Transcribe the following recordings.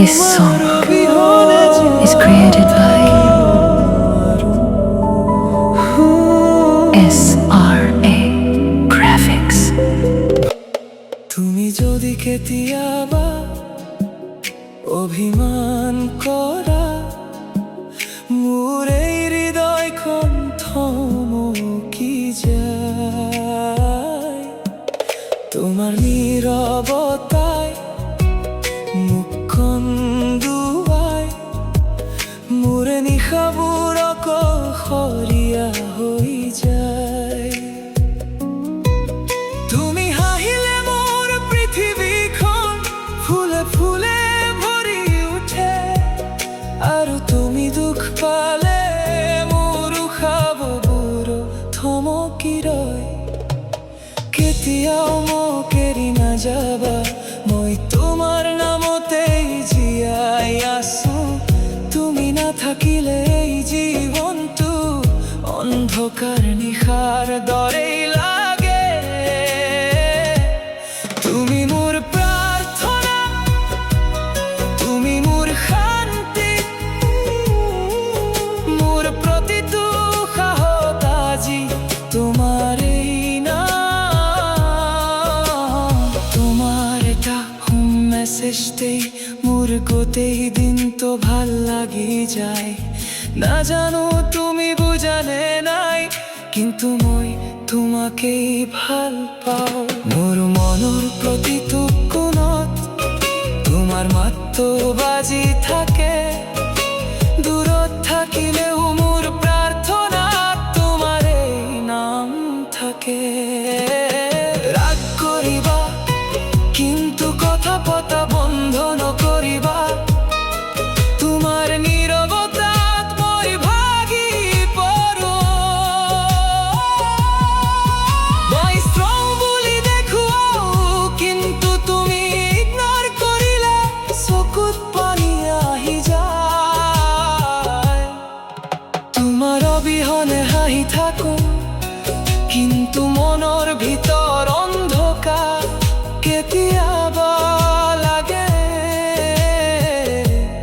This song is created by SRA Graphics. তুমি যদি কেতিয়াবা অভিমান কৰা মোৰ এই হৃদয়খন থমকি যায়, তোমাৰ নীৰৱতাই মোক কন্দুৱাই, মোৰ নিশাবোৰ অকলশৰীয়া হৈ যায়। তুমি হাঁহিলে মোৰ পৃথিৱীখন ফুলে ফুলে ভৰি উঠে, আৰু তুমি দুখ পালে মোৰ উশাহবোৰ থমকি ৰয়। কেতিয়াও মোক এৰি নাযাবা, মই তোমাৰ নামতেই জীয়াই আছো। তুমি নাথাকিলে এই জীৱনটো অন্ধকাৰ নিশাৰ দৰেই লাগে। তুমি মোৰ প্ৰাৰ্থনা, তুমি মোৰ শান্তি, মোৰ প্ৰতিটো সাহস আজি তোমাৰ এই নাম। তোমাৰ এটা মেছেজতেই মোৰ গোটেই দিনটো ভাল লাগি যায়। নাজানো তুমি বুজানে নাই, কিন্তু মই তোমাকেই ভাল পাওঁ। মোৰ মনৰ প্ৰতিটো কোণত তোমাৰ মাতটো বাজি থাকে, দূৰত থাকিলেও মোৰ প্ৰাৰ্থনাত তোমাৰ এই নাম থাকে। ৰাগ কৰিবা কিন্তু কথা পতা বন্ধ নকৰিবা, তোমাৰ নীৰৱতাত মই ভাগি পৰো। মই ষ্ট্ৰং বুলি দেখুৱাও, কিন্তু তুমি ইগনৰ কৰিলে চকুত পানী আহি যায়। তোমাৰ অবিহনে হাঁহি থাকো, কিন্তু মনৰ ভিতৰ অন্ধকাৰ কেতিয়াবা লাগে।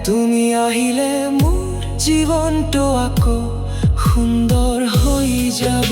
তুমি আহিলে মোৰ জীৱনটো আকৌ সুন্দৰ হৈ যাব।